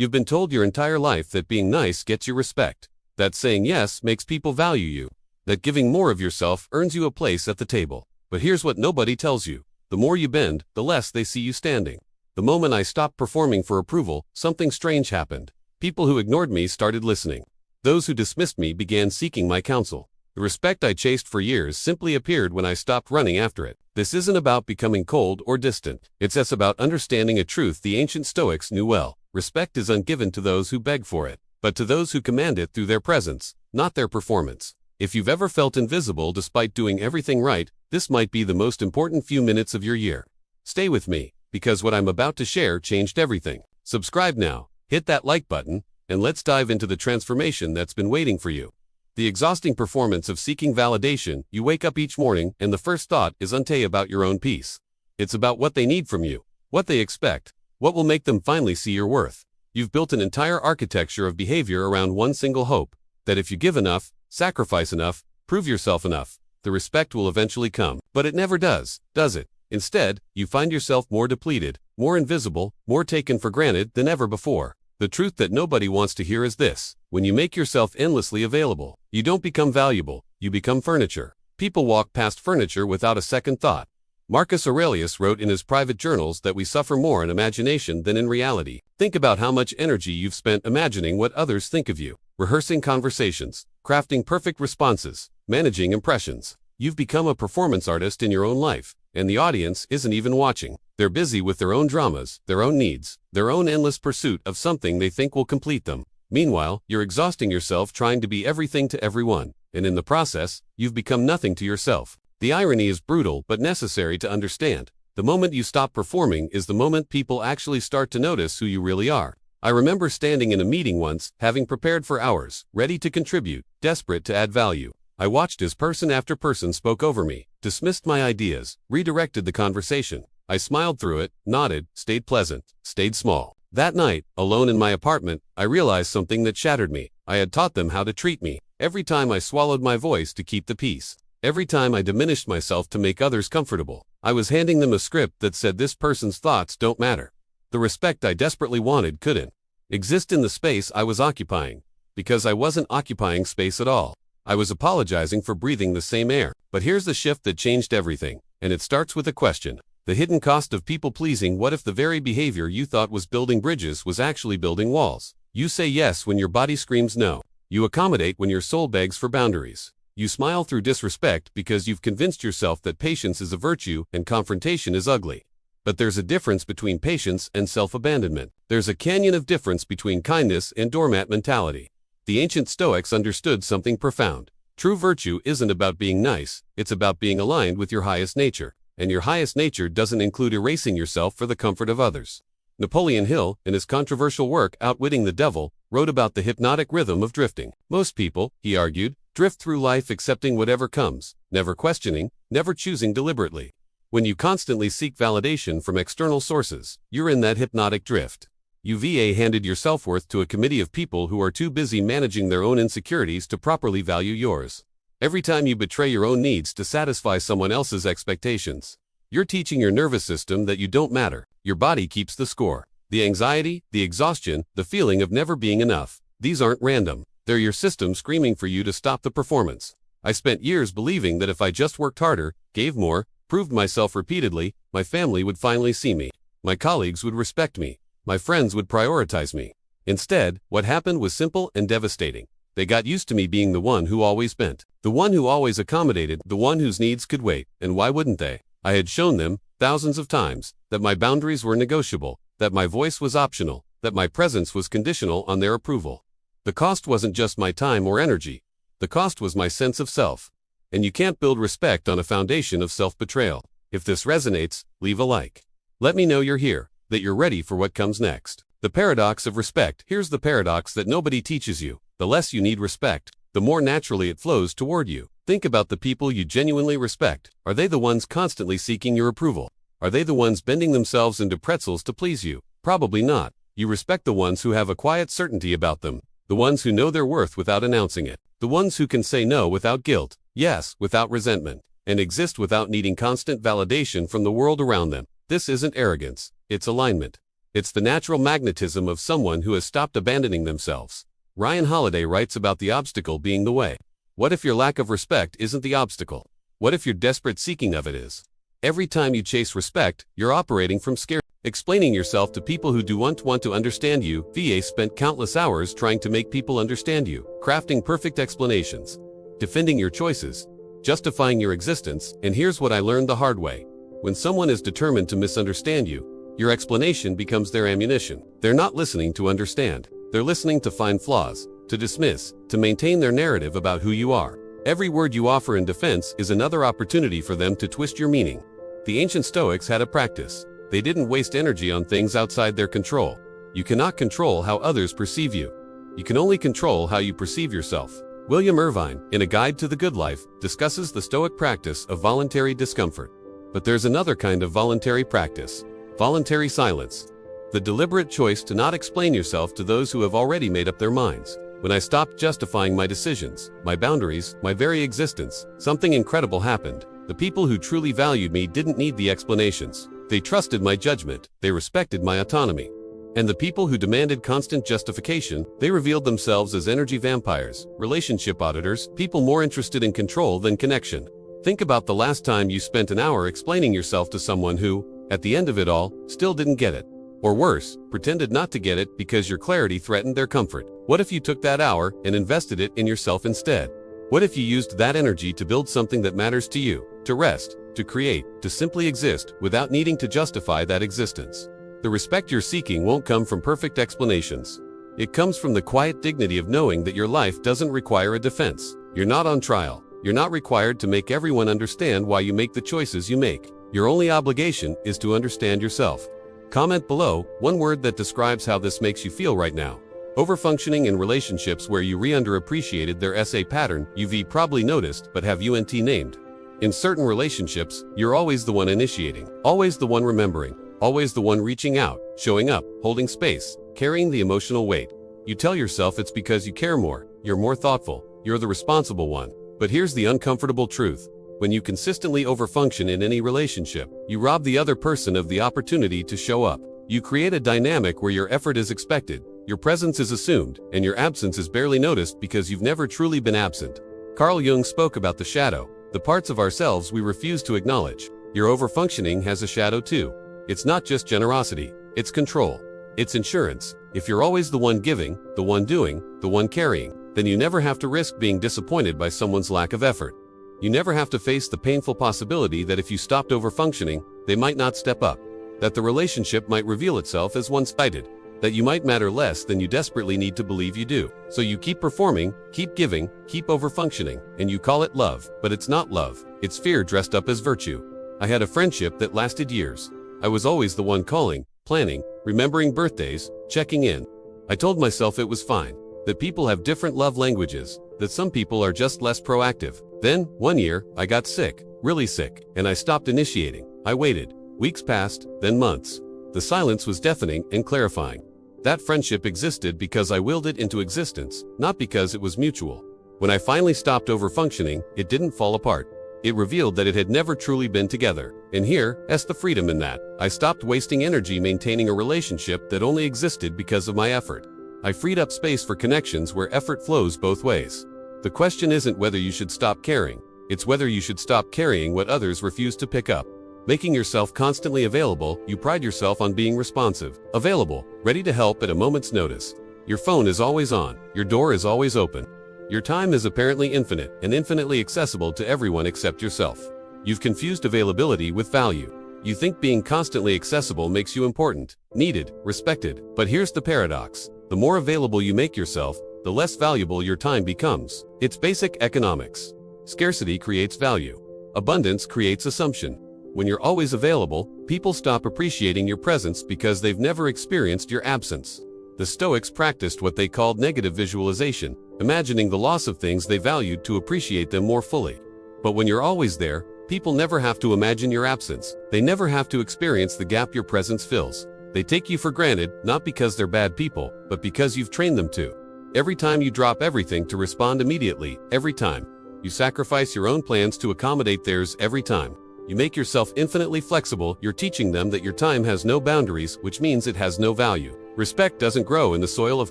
You've been told your entire life that being nice gets you respect, that saying yes makes people value you, that giving more of yourself earns you a place at the table. But here's what nobody tells you. The more you bend, the less they see you standing. The moment I stopped performing for approval, something strange happened. People who ignored me started listening. Those who dismissed me began seeking my counsel. The respect I chased for years simply appeared when I stopped running after it. This isn't about becoming cold or distant. It's about understanding a truth the ancient Stoics knew well. Respect is ungiven to those who beg for it, but to those who command it through their presence, not their performance. If you've ever felt invisible despite doing everything right, this might be the most important few minutes of your year. Stay with me, because what I'm about to share changed everything. Subscribe now, hit that like button, and let's dive into the transformation that's been waiting for you. The exhausting performance of seeking validation. You wake up each morning and the first thought is about your own peace. It's about what they need from you, what they expect, what will make them finally see your worth. You've built an entire architecture of behavior around one single hope, that if you give enough, sacrifice enough, prove yourself enough, the respect will eventually come. But it never does it? Instead, you find yourself more depleted, more invisible, more taken for granted than ever before. The truth that nobody wants to hear is this: when you make yourself endlessly available, you don't become valuable, you become furniture. People walk past furniture without a second thought. Marcus Aurelius wrote in his private journals that we suffer more in imagination than in reality. Think about how much energy you've spent imagining what others think of you, rehearsing conversations, crafting perfect responses, managing impressions. You've become a performance artist in your own life, and the audience isn't even watching. They're busy with their own dramas, their own needs, their own endless pursuit of something they think will complete them. Meanwhile, you're exhausting yourself trying to be everything to everyone, and in the process, you've become nothing to yourself. The irony is brutal but necessary to understand. The moment you stop performing is the moment people actually start to notice who you really are. I remember standing in a meeting once, having prepared for hours, ready to contribute, desperate to add value. I watched as person after person spoke over me, dismissed my ideas, redirected the conversation. I smiled through it, nodded, stayed pleasant, stayed small. That night, alone in my apartment, I realized something that shattered me. I had taught them how to treat me. Every time I swallowed my voice to keep the peace. Every time I diminished myself to make others comfortable. I was handing them a script that said this person's thoughts don't matter. The respect I desperately wanted couldn't exist in the space I was occupying, because I wasn't occupying space at all. I was apologizing for breathing the same air. But here's the shift that changed everything, and it starts with a question. The hidden cost of people-pleasing. What if the very behavior you thought was building bridges was actually building walls? You say yes when your body screams no. You accommodate when your soul begs for boundaries. You smile through disrespect because you've convinced yourself that patience is a virtue and confrontation is ugly. But there's a difference between patience and self-abandonment. There's a canyon of difference between kindness and doormat mentality. The ancient Stoics understood something profound. True virtue isn't about being nice, it's about being aligned with your highest nature. And your highest nature doesn't include erasing yourself for the comfort of others. Napoleon Hill, in his controversial work Outwitting the Devil, wrote about the hypnotic rhythm of drifting. Most people, he argued, drift through life accepting whatever comes, never questioning, never choosing deliberately. When you constantly seek validation from external sources, you're in that hypnotic drift. You've handed your self-worth to a committee of people who are too busy managing their own insecurities to properly value yours. Every time you betray your own needs to satisfy someone else's expectations, you're teaching your nervous system that you don't matter. Your body keeps the score. The anxiety, the exhaustion, the feeling of never being enough. These aren't random. They're your system screaming for you to stop the performance. I spent years believing that if I just worked harder, gave more, proved myself repeatedly, my family would finally see me. My colleagues would respect me. My friends would prioritize me. Instead, what happened was simple and devastating. They got used to me being the one who always bent, the one who always accommodated, the one whose needs could wait. And why wouldn't they? I had shown them, thousands of times, that my boundaries were negotiable, that my voice was optional, that my presence was conditional on their approval. The cost wasn't just my time or energy. The cost was my sense of self. And you can't build respect on a foundation of self-betrayal. If this resonates, leave a like. Let me know you're here, that you're ready for what comes next. The paradox of respect. Here's the paradox that nobody teaches you. The less you need respect, the more naturally it flows toward you. Think about the people you genuinely respect. Are they the ones constantly seeking your approval? Are they the ones bending themselves into pretzels to please you? Probably not. You respect the ones who have a quiet certainty about them. The ones who know their worth without announcing it. The ones who can say no without guilt, yes without resentment, and exist without needing constant validation from the world around them. This isn't arrogance, it's alignment. It's the natural magnetism of someone who has stopped abandoning themselves. Ryan Holiday writes about the obstacle being the way. What if your lack of respect isn't the obstacle? What if your desperate seeking of it is? Every time you chase respect, you're operating from scarcity. Explaining yourself to people who don't want to understand you. VA spent countless hours trying to make people understand you, crafting perfect explanations, defending your choices, justifying your existence, and here's what I learned the hard way. When someone is determined to misunderstand you, your explanation becomes their ammunition. They're not listening to understand. They're listening to find flaws, to dismiss, to maintain their narrative about who you are. Every word you offer in defense is another opportunity for them to twist your meaning. The ancient Stoics had a practice. They didn't waste energy on things outside their control. You cannot control how others perceive you. You can only control how you perceive yourself. William Irvine, in A Guide to the Good Life, discusses the Stoic practice of voluntary discomfort. But there's another kind of voluntary practice: voluntary silence. The deliberate choice to not explain yourself to those who have already made up their minds. When I stopped justifying my decisions, my boundaries, my very existence, something incredible happened. The people who truly valued me didn't need the explanations. They trusted my judgment, they respected my autonomy. And the people who demanded constant justification, they revealed themselves as energy vampires, relationship auditors, people more interested in control than connection. Think about the last time you spent an hour explaining yourself to someone who, at the end of it all, still didn't get it. Or worse, pretended not to get it because your clarity threatened their comfort. What if you took that hour and invested it in yourself instead? What if you used that energy to build something that matters to you, to rest, to create, to simply exist without needing to justify that existence? The respect you're seeking won't come from perfect explanations. It comes from the quiet dignity of knowing that your life doesn't require a defense. You're not on trial. You're not required to make everyone understand why you make the choices you make. Your only obligation is to understand yourself. Comment below one word that describes how this makes you feel right now. Overfunctioning in relationships where you underappreciated their SA pattern you've probably noticed but have named. In certain relationships, you're always the one initiating, always the one remembering, always the one reaching out, showing up, holding space, carrying the emotional weight. You tell yourself it's because you care more, you're more thoughtful, you're the responsible one. But here's the uncomfortable truth. When you consistently overfunction in any relationship, you rob the other person of the opportunity to show up. You create a dynamic where your effort is expected, your presence is assumed, and your absence is barely noticed because you've never truly been absent. Carl Jung spoke about the shadow, the parts of ourselves we refuse to acknowledge. Your overfunctioning has a shadow too. It's not just generosity, it's control. It's insurance. If you're always the one giving, the one doing, the one carrying, then you never have to risk being disappointed by someone's lack of effort. You never have to face the painful possibility that if you stopped overfunctioning, they might not step up, that the relationship might reveal itself as one-sided, that you might matter less than you desperately need to believe you do. So you keep performing, keep giving, keep overfunctioning, and you call it love, but it's not love. It's fear dressed up as virtue. I had a friendship that lasted years. I was always the one calling, planning, remembering birthdays, checking in. I told myself it was fine, that people have different love languages, that some people are just less proactive. Then, one year, I got sick, really sick, and I stopped initiating. I waited. Weeks passed, then months. The silence was deafening and clarifying. That friendship existed because I willed it into existence, not because it was mutual. When I finally stopped overfunctioning, it didn't fall apart. It revealed that it had never truly been together. And here's the freedom in that. I stopped wasting energy maintaining a relationship that only existed because of my effort. I freed up space for connections where effort flows both ways. The question isn't whether you should stop caring, it's whether you should stop carrying what others refuse to pick up. Making yourself constantly available, you pride yourself on being responsive, available, ready to help at a moment's notice. Your phone is always on, your door is always open. Your time is apparently infinite and infinitely accessible to everyone except yourself. You've confused availability with value. You think being constantly accessible makes you important, needed, respected. But here's the paradox. The more available you make yourself, the less valuable your time becomes. It's basic economics. Scarcity creates value. Abundance creates assumption. When you're always available, people stop appreciating your presence because they've never experienced your absence. The Stoics practiced what they called negative visualization, imagining the loss of things they valued to appreciate them more fully. But when you're always there, people never have to imagine your absence. They never have to experience the gap your presence fills. They take you for granted, not because they're bad people, but because you've trained them to. Every time you drop everything to respond immediately, every time you sacrifice your own plans to accommodate theirs, every time You make yourself infinitely flexible. You're teaching them that your time has no boundaries, which means it has no value. Respect doesn't grow in the soil of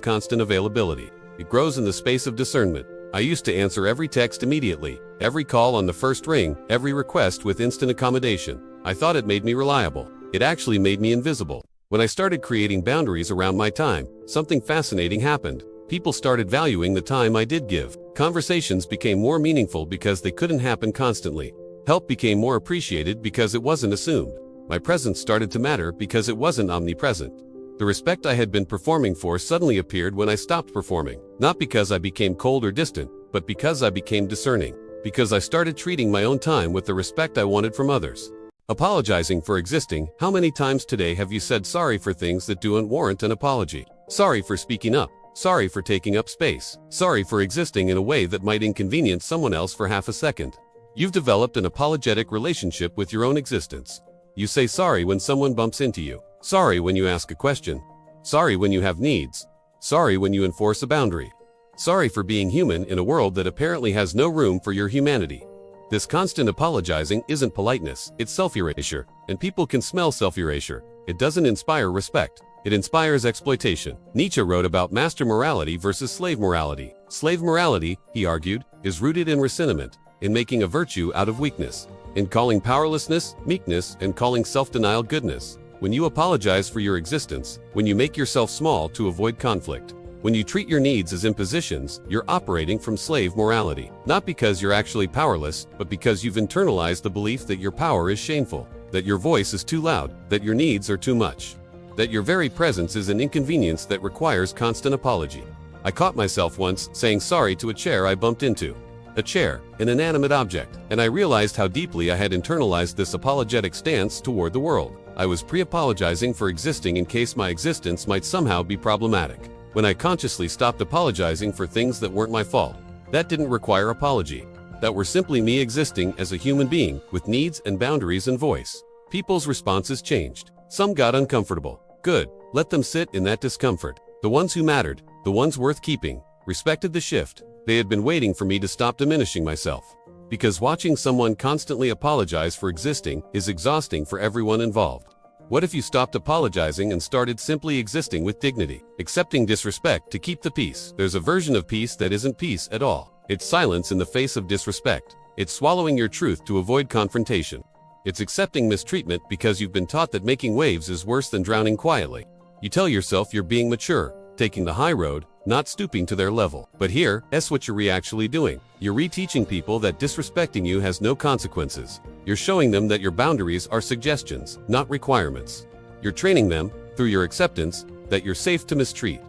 constant availability. It grows in the space of discernment. I used to answer every text immediately, every call on the first ring, every request with instant accommodation. I thought it made me reliable. It actually made me invisible. When I started creating boundaries around my time, something fascinating happened. People started valuing the time I did give. Conversations became more meaningful because they couldn't happen constantly. Help became more appreciated because it wasn't assumed. My presence started to matter because it wasn't omnipresent. The respect I had been performing for suddenly appeared when I stopped performing. Not because I became cold or distant, but because I became discerning. Because I started treating my own time with the respect I wanted from others. Apologizing for existing. How many times today have you said sorry for things that don't warrant an apology? Sorry for speaking up. Sorry for taking up space. Sorry for existing in a way that might inconvenience someone else for half a second. You've developed an apologetic relationship with your own existence. You say sorry when someone bumps into you. Sorry when you ask a question. Sorry when you have needs. Sorry when you enforce a boundary. Sorry for being human in a world that apparently has no room for your humanity. This constant apologizing isn't politeness, it's self-erasure, and people can smell self-erasure. It doesn't inspire respect. It inspires exploitation. Nietzsche wrote about master morality versus slave morality. Slave morality, he argued, is rooted in resentment, in making a virtue out of weakness, in calling powerlessness meekness and calling self-denial goodness. When you apologize for your existence, when you make yourself small to avoid conflict, when you treat your needs as impositions, you're operating from slave morality. Not because you're actually powerless, but because you've internalized the belief that your power is shameful, that your voice is too loud, that your needs are too much, that your very presence is an inconvenience that requires constant apology. I caught myself once saying sorry to a chair I bumped into. A chair, an inanimate object, and I realized how deeply I had internalized this apologetic stance toward the world. I was pre-apologizing for existing in case my existence might somehow be problematic. When I consciously stopped apologizing for things that weren't my fault, that didn't require apology, that were simply me existing as a human being with needs and boundaries and voice. People's responses changed. Some got uncomfortable. Good, let them sit in that discomfort. The ones who mattered, the ones worth keeping, respected the shift. They had been waiting for me to stop diminishing myself. Because watching someone constantly apologize for existing is exhausting for everyone involved. What if you stopped apologizing and started simply existing with dignity, accepting disrespect to keep the peace? There's a version of peace that isn't peace at all. It's silence in the face of disrespect. It's swallowing your truth to avoid confrontation. It's accepting mistreatment because you've been taught that making waves is worse than drowning quietly. You tell yourself you're being mature, taking the high road, not stooping to their level. But here, that's what you're actually doing. You're reteaching people that disrespecting you has no consequences. You're showing them that your boundaries are suggestions, not requirements. You're training them, through your acceptance, that you're safe to mistreat.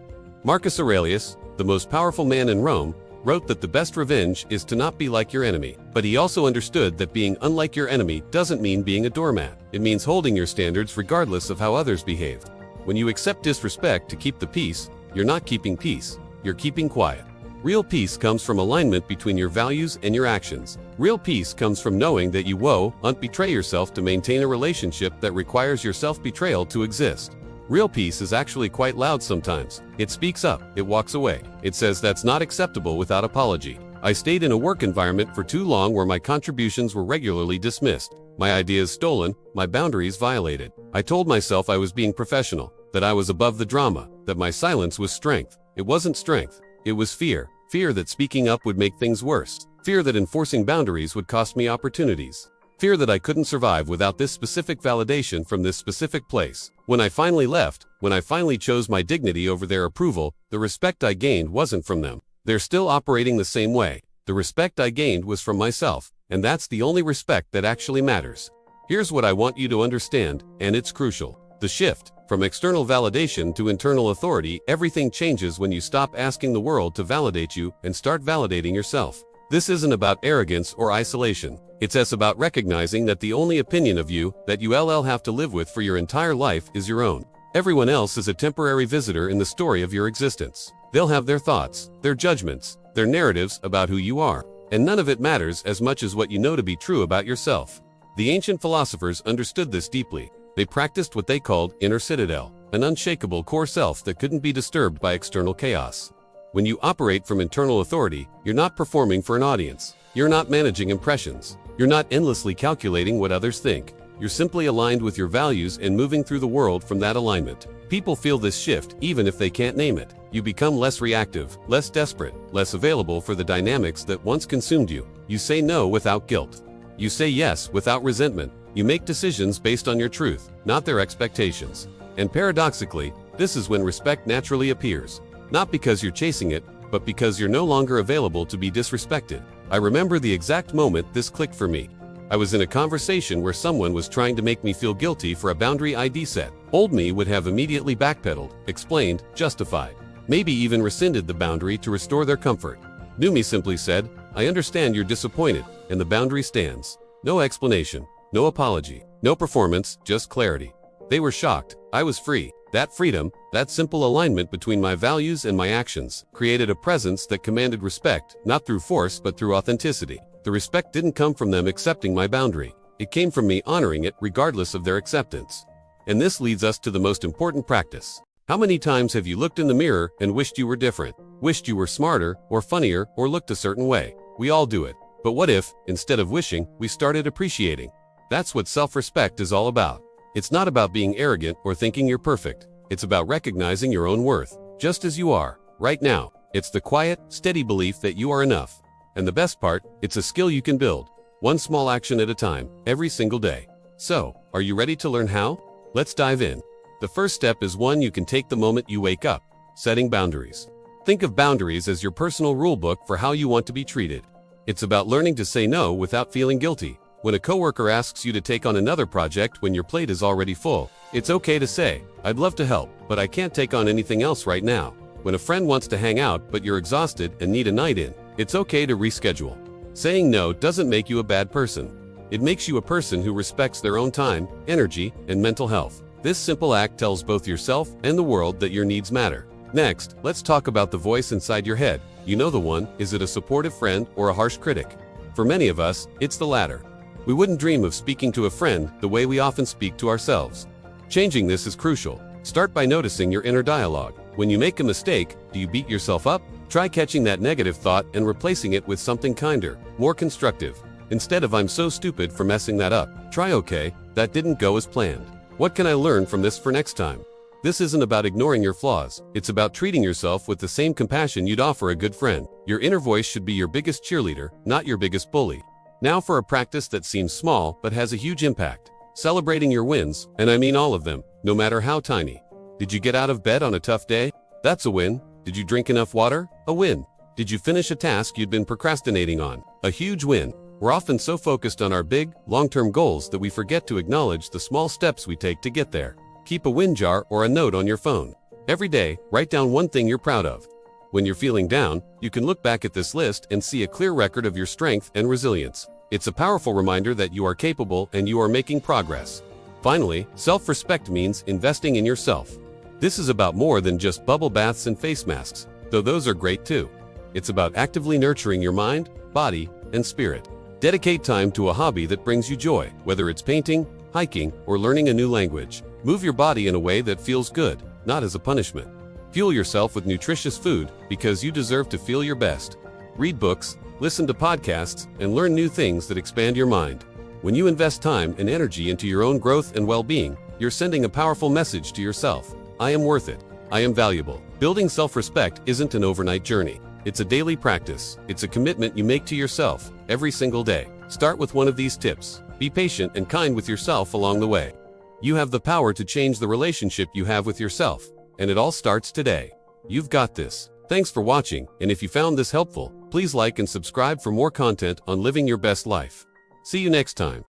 Marcus Aurelius, the most powerful man in Rome, wrote that the best revenge is to not be like your enemy. But he also understood that being unlike your enemy doesn't mean being a doormat. It means holding your standards regardless of how others behaved. When you accept disrespect to keep the peace, you're not keeping peace, you're keeping quiet. Real peace comes from alignment between your values and your actions. Real peace comes from knowing that you won't betray yourself to maintain a relationship that requires your self-betrayal to exist. Real peace is actually quite loud sometimes. It speaks up, it walks away. It says that's not acceptable without apology. I stayed in a work environment for too long where my contributions were regularly dismissed, my ideas stolen, my boundaries violated. I told myself I was being professional, that I was above the drama, that my silence was strength. It wasn't strength, it was fear. Fear that speaking up would make things worse. Fear that enforcing boundaries would cost me opportunities. Fear that I couldn't survive without this specific validation from this specific place. When I finally left, when I finally chose my dignity over their approval, the respect I gained wasn't from them. They're still operating the same way. The respect I gained was from myself, and that's the only respect that actually matters. Here's what I want you to understand, and it's crucial. The shift from external validation to internal authority, everything changes when you stop asking the world to validate you and start validating yourself. This isn't about arrogance or isolation. It's about recognizing that the only opinion of you that you have to live with for your entire life is your own. Everyone else is a temporary visitor in the story of your existence. They'll have their thoughts, their judgments, their narratives about who you are, and none of it matters as much as what you know to be true about yourself. The ancient philosophers understood this deeply. They practiced what they called inner citadel, an unshakable core self that couldn't be disturbed by external chaos. When you operate from internal authority, you're not performing for an audience. You're not managing impressions. You're not endlessly calculating what others think. You're simply aligned with your values and moving through the world from that alignment. People feel this shift even if they can't name it. You become less reactive, less desperate, less available for the dynamics that once consumed you. You say no without guilt. You say yes without resentment. You make decisions based on your truth, not their expectations. And paradoxically, this is when respect naturally appears. Not because you're chasing it, but because you're no longer available to be disrespected. I remember the exact moment this clicked for me. I was in a conversation where someone was trying to make me feel guilty for a boundary ID set. Old me would have immediately backpedaled, explained, justified, maybe even rescinded the boundary to restore their comfort. New me simply said, "I understand you're disappointed, and the boundary stands." No explanation, no apology, no performance, just clarity. They were shocked. I was free. That freedom, that simple alignment between my values and my actions, created a presence that commanded respect, not through force but through authenticity. The respect didn't come from them accepting my boundary. It came from me honoring it regardless of their acceptance. And this leads us to the most important practice. How many times have you looked in the mirror and wished you were different? Wished you were smarter, or funnier, or looked a certain way? We all do it. But what if, instead of wishing, we started appreciating? That's what self-respect is all about. It's not about being arrogant or thinking you're perfect. It's about recognizing your own worth, just as you are, right now. It's the quiet, steady belief that you are enough. And the best part, it's a skill you can build, one small action at a time, every single day. So, are you ready to learn how? Let's dive in. The first step is one you can take the moment you wake up: setting boundaries. Think of boundaries as your personal rulebook for how you want to be treated. It's about learning to say no without feeling guilty. When a coworker asks you to take on another project when your plate is already full, it's okay to say, "I'd love to help, but I can't take on anything else right now." When a friend wants to hang out but you're exhausted and need a night in, it's okay to reschedule. Saying no doesn't make you a bad person. It makes you a person who respects their own time, energy, and mental health. This simple act tells both yourself and the world that your needs matter. Next, let's talk about the voice inside your head. You know the one. Is it a supportive friend or a harsh critic? For many of us, it's the latter. We wouldn't dream of speaking to a friend the way we often speak to ourselves. Changing this is crucial. Start by noticing your inner dialogue. When you make a mistake, do you beat yourself up? Try catching that negative thought and replacing it with something kinder, more constructive. Instead of "I'm so stupid for messing that up," try "Okay, that didn't go as planned. What can I learn from this for next time?" This isn't about ignoring your flaws. It's about treating yourself with the same compassion you'd offer a good friend. Your inner voice should be your biggest cheerleader, not your biggest bully. Now for a practice that seems small but has a huge impact. Celebrating your wins, and I mean all of them, no matter how tiny. Did you get out of bed on a tough day? That's a win. Did you drink enough water? A win. Did you finish a task you'd been procrastinating on? A huge win. We're often so focused on our big, long-term goals that we forget to acknowledge the small steps we take to get there. Keep a win jar or a note on your phone. Every day, write down one thing you're proud of. When you're feeling down, you can look back at this list and see a clear record of your strength and resilience. It's a powerful reminder that you are capable and you are making progress. Finally, self-respect means investing in yourself. This is about more than just bubble baths and face masks, though those are great too. It's about actively nurturing your mind, body, and spirit. Dedicate time to a hobby that brings you joy, whether it's painting, hiking, or learning a new language. Move your body in a way that feels good, not as a punishment. Fuel yourself with nutritious food because you deserve to feel your best. Read books, listen to podcasts, and learn new things that expand your mind. When you invest time and energy into your own growth and well-being, you're sending a powerful message to yourself. I am worth it. I am valuable. Building self-respect isn't an overnight journey. It's a daily practice. It's a commitment you make to yourself every single day. Start with one of these tips. Be patient and kind with yourself along the way. You have the power to change the relationship you have with yourself, and it all starts today. You've got this. Thanks for watching, and if you found this helpful, please like and subscribe for more content on living your best life. See you next time.